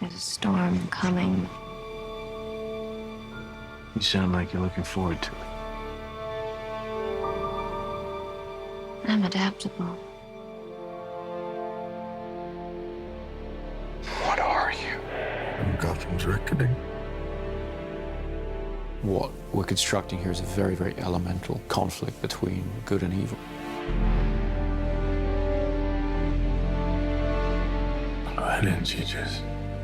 There's a storm coming. You sound like you're looking forward to it. I'm adaptable. What are you? Gotham's reckoning. What we're constructing here is a very, very elemental conflict between good and evil. Why didn't you just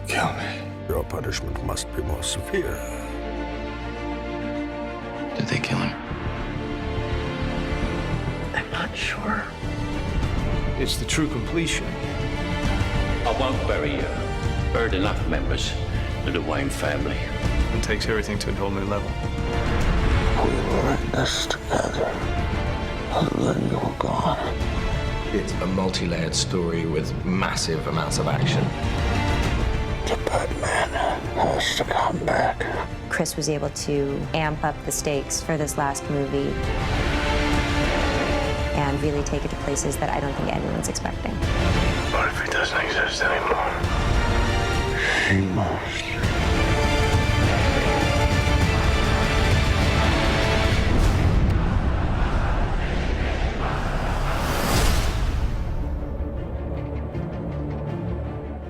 kill me? Your punishment must be more severe. Did they kill him? I'm not sure. It's the true completion. I won't bury you. Buried enough members of the Wayne family. And takes everything to a whole new level. We were in this together, and then you were gone. It's a multi-layered story with massive amounts of action. The Batman has to come back. Chris was able to amp up the stakes for this last movie and really take it to places that I don't think anyone's expecting. What if it doesn't exist anymore? She must.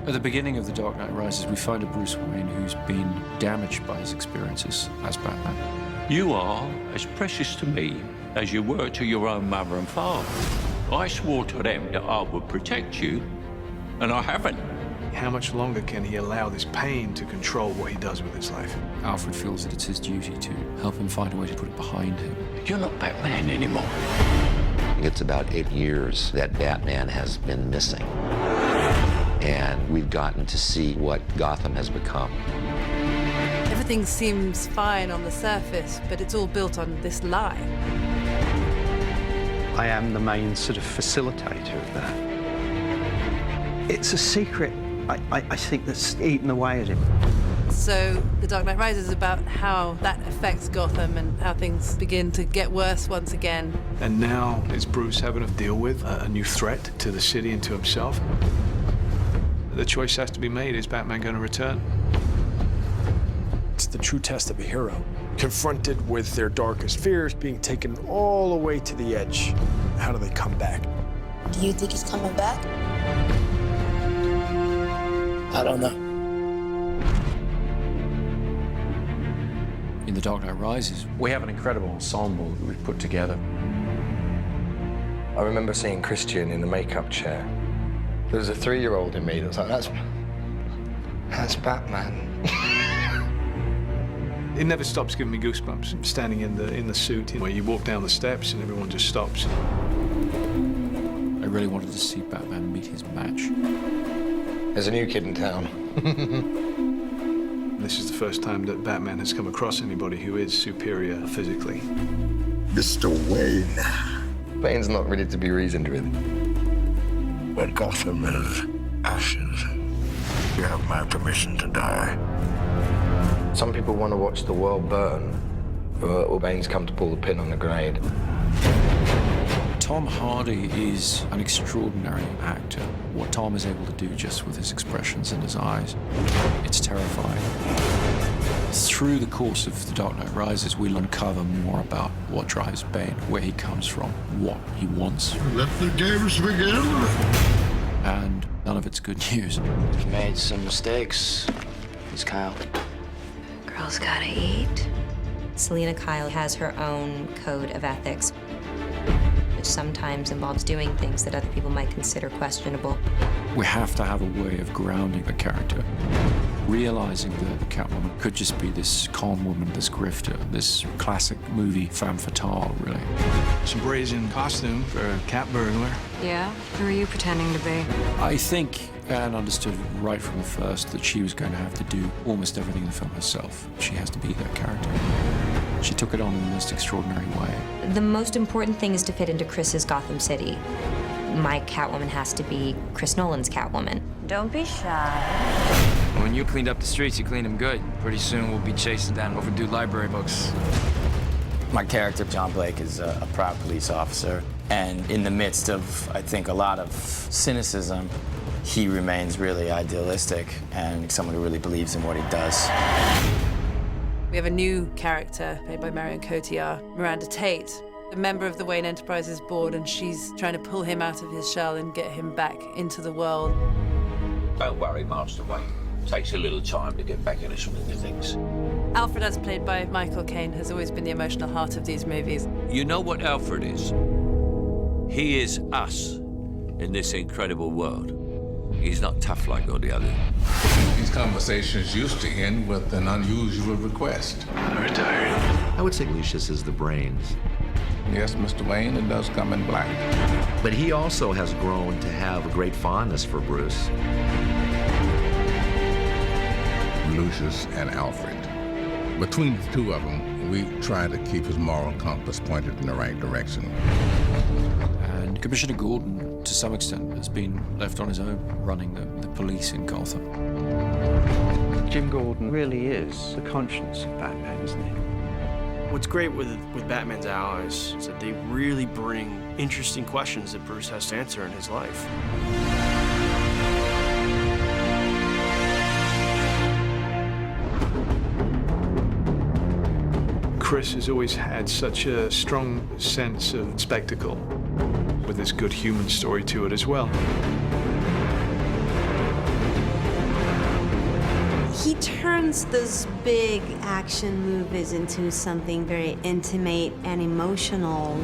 At the beginning of The Dark Knight Rises, we find a Bruce Wayne who's been damaged by his experiences as Batman. You are as precious to me as you were to your own mother and father. I swore to them that I would protect you, and I haven't. How much longer can he allow this pain to control what he does with his life? Alfred feels that it's his duty to help him find a way to put it behind him. You're not Batman anymore. It's about 8 years that Batman has been missing. And we've gotten to see what Gotham has become. Everything seems fine on the surface, but it's all built on this lie. I am the main sort of facilitator of that. It's a secret, I think, that's eaten away at him. So The Dark Knight Rises is about how that affects Gotham and how things begin to get worse once again. And now is Bruce having to deal with a new threat to the city and to himself? The choice has to be made. Is Batman going to return? It's the true test of a hero. Confronted with their darkest fears, being taken all the way to the edge. How do they come back? Do you think he's coming back? I don't know. In The Dark Knight Rises, we have an incredible ensemble that we've put together. I remember seeing Christian in the makeup chair. There was a 3-year-old in me that was like, that's Batman. It never stops giving me goosebumps. Standing in the suit, where you walk down the steps and everyone just stops. I really wanted to see Batman meet his match. There's a new kid in town. This is the first time that Batman has come across anybody who is superior physically. Mr. Wayne. Bane's not ready to be reasoned with. When Gotham is ashes, you have my permission to die. Some people want to watch the world burn, or Bane's come to pull the pin on the grenade. Tom Hardy is an extraordinary actor. What Tom is able to do just with his expressions in his eyes, it's terrifying. Through the course of The Dark Knight Rises, we'll uncover more about what drives Bane, where he comes from, what he wants. Let the games begin. And none of it's good news. We've made some mistakes. It's Kyle. Girls gotta eat. Selina Kyle has her own code of ethics, which sometimes involves doing things that other people might consider questionable. We have to have a way of grounding the character, realizing that the Catwoman could just be this con woman, this grifter, this classic movie femme fatale, really. Some brazen costume for a cat burglar. Yeah? Who are you pretending to be? I think Anne understood right from the first that she was going to have to do almost everything in the film herself. She has to be that character. She took it on in the most extraordinary way. The most important thing is to fit into Chris's Gotham City. My Catwoman has to be Chris Nolan's Catwoman. Don't be shy. When you cleaned up the streets, you cleaned them good. Pretty soon we'll be chasing down overdue library books. My character, John Blake, is a proud police officer. And in the midst of, I think, a lot of cynicism, he remains really idealistic and someone who really believes in what he does. We have a new character played by Marion Cotillard, Miranda Tate, a member of the Wayne Enterprises board, and she's trying to pull him out of his shell and get him back into the world. Don't worry, Master Wayne. Takes a little time to get back in the swing of things. Alfred, as played by Michael Caine, has always been the emotional heart of these movies. You know what Alfred is? He is us in this incredible world. He's not tough like all the others. These conversations used to end with an unusual request. I'm retired. I would say Lucius is the brains. Yes, Mr. Wayne, it does come in black. But he also has grown to have a great fondness for Bruce. Lucius and Alfred. Between the two of them, we try to keep his moral compass pointed in the right direction. And Commissioner Gordon, to some extent, has been left on his own, running the police in Gotham. Jim Gordon really is the conscience of Batman, isn't he? What's great with Batman's allies is that they really bring interesting questions that Bruce has to answer in his life. Chris has always had such a strong sense of spectacle, with this good human story to it as well. He turns those big action movies into something very intimate and emotional.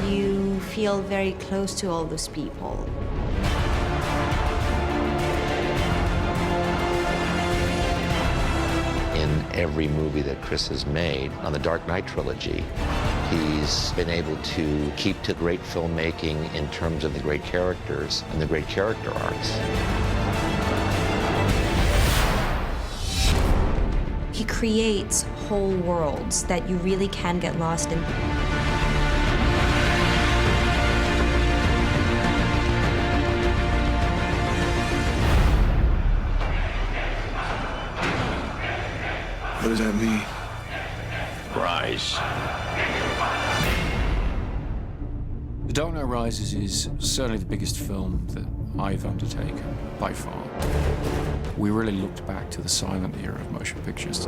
You feel very close to all those people. In every movie that Chris has made on the Dark Knight trilogy, he's been able to keep to great filmmaking in terms of the great characters and the great character arcs. He creates whole worlds that you really can get lost in. What does that mean? Rise. The Dark Knight Rises is certainly the biggest film that I've undertaken, by far. We really looked back to the silent era of motion pictures,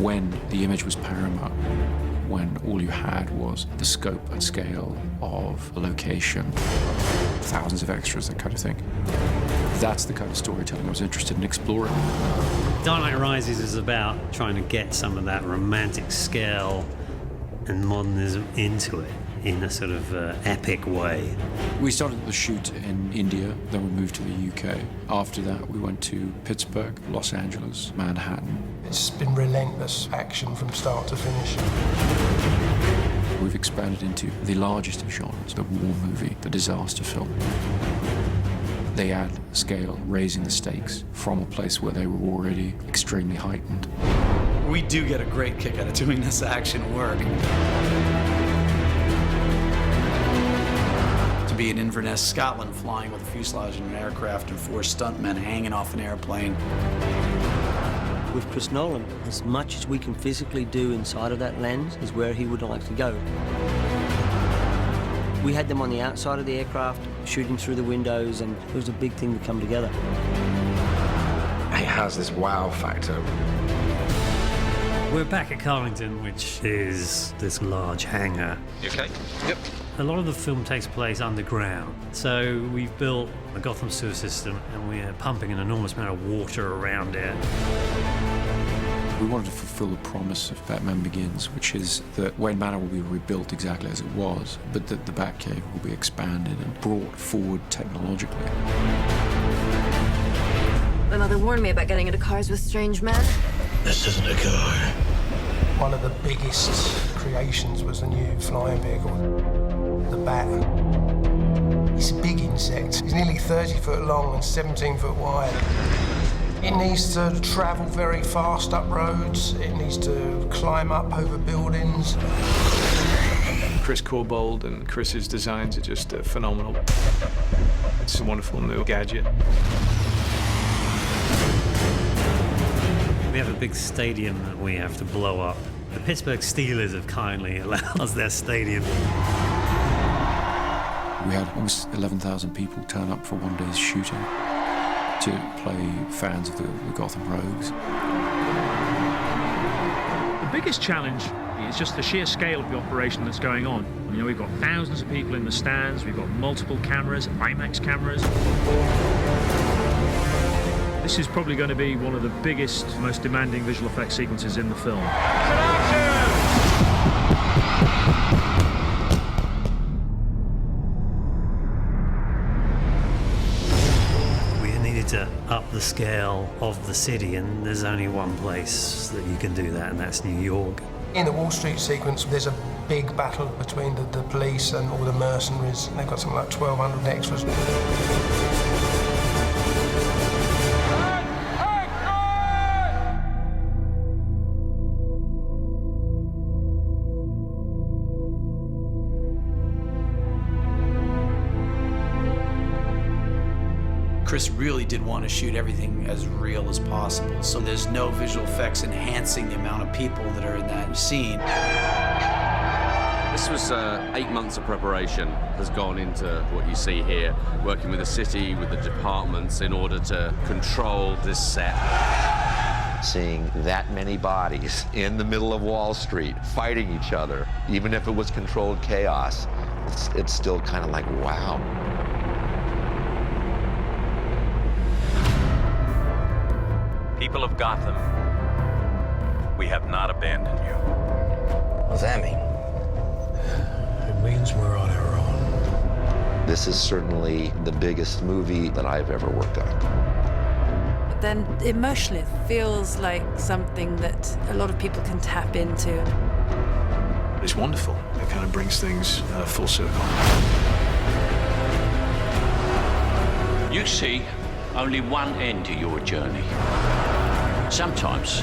when the image was paramount, when all you had was the scope and scale of a location, thousands of extras, that kind of thing. That's the kind of storytelling I was interested in exploring. Dark Knight Rises is about trying to get some of that romantic scale and modernism into it in a sort of epic way. We started the shoot in India, then we moved to the UK. After that, we went to Pittsburgh, Los Angeles, Manhattan. It's been relentless action from start to finish. We've expanded into the largest of genres, the war movie, the disaster film. They add scale, raising the stakes from a place where they were already extremely heightened. We do get a great kick out of doing this action work. To be in Inverness, Scotland, flying with a fuselage in an aircraft and 4 stuntmen hanging off an airplane. With Chris Nolan, as much as we can physically do inside of that lens is where he would like to go. We had them on the outside of the aircraft, shooting through the windows, and it was a big thing to come together. It has this wow factor. We're back at Carlington, which is this large hangar. You okay? Yep. A lot of the film takes place underground. So we've built a Gotham sewer system and we're pumping an enormous amount of water around it. We wanted to fulfill the promise of Batman Begins, which is that Wayne Manor will be rebuilt exactly as it was, but that the Batcave will be expanded and brought forward technologically. My mother warned me about getting into cars with strange men. This isn't a car. One of the biggest creations was the new flying vehicle, the Bat. It's a big insect. It's nearly 30 foot long and 17 foot wide. It needs to travel very fast up roads. It needs to climb up over buildings. Chris Corbould and Chris's designs are just phenomenal. It's a wonderful new gadget. We have a big stadium that we have to blow up. The Pittsburgh Steelers have kindly allowed us their stadium. We had almost 11,000 people turn up for one day's shooting to play fans of the Gotham Rogues. The biggest challenge is just the sheer scale of the operation that's going on. You know, we've got thousands of people in the stands, we've got multiple cameras, IMAX cameras. This is probably going to be one of the biggest, most demanding visual effects sequences in the film. To up the scale of the city, and there's only one place that you can do that, and that's New York. In the Wall Street sequence, there's a big battle between the police and all the mercenaries. They've got something like 1,200 extras. Chris really did want to shoot everything as real as possible, so there's no visual effects enhancing the amount of people that are in that scene. This was 8 months of preparation has gone into what you see here, working with the city, with the departments in order to control this set. Seeing that many bodies in the middle of Wall Street fighting each other, even if it was controlled chaos, it's still kind of like, wow. People of Gotham, we have not abandoned you. What's that mean? It means we're on our own. This is certainly the biggest movie that I've ever worked on. But then emotionally, it feels like something that a lot of people can tap into. It's wonderful. It kind of brings things full circle. You see only one end to your journey. Sometimes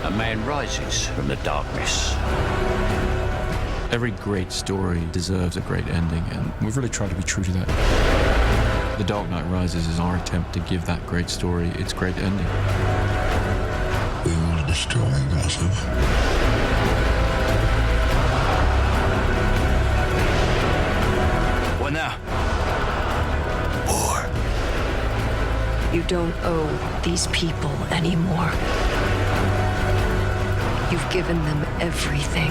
a man rises from the darkness. Every great story deserves a great ending, and we've really tried to be true to that. The Dark Knight Rises is our attempt to give that great story its great ending. We will destroy Gotham. What now? You don't owe these people anymore. You've given them everything.